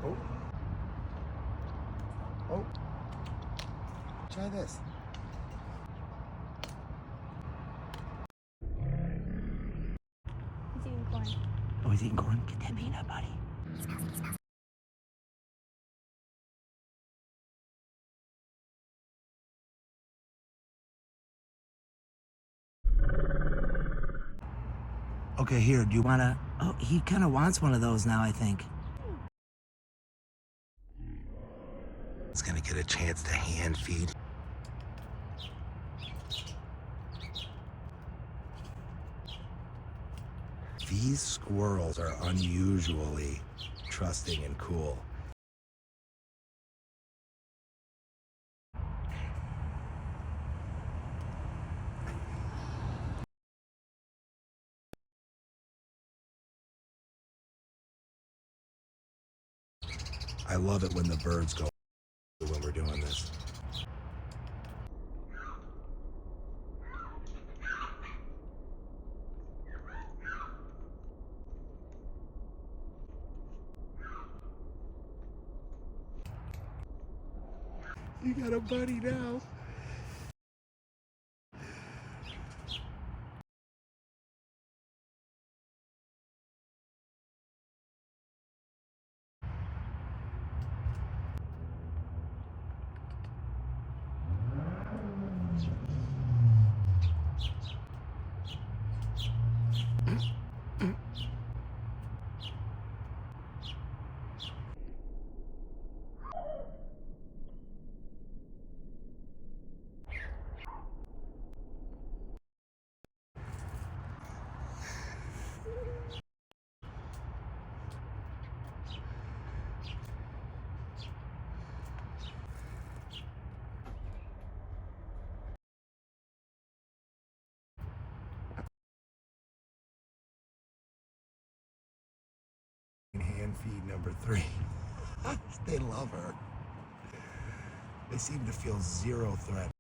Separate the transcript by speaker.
Speaker 1: Oh. Oh. Try this.
Speaker 2: He's eating corn.
Speaker 3: Oh, he's eating corn? Get that peanut, buddy. Okay, here, do you wanna... Oh, he kind of wants one of those now, I think. He's gonna get a chance to hand feed. These squirrels are unusually trusting and cool. I love it when the birds go when we're doing this. You got a buddy now. Hand feed number 3. They love her. They seem to feel zero threat.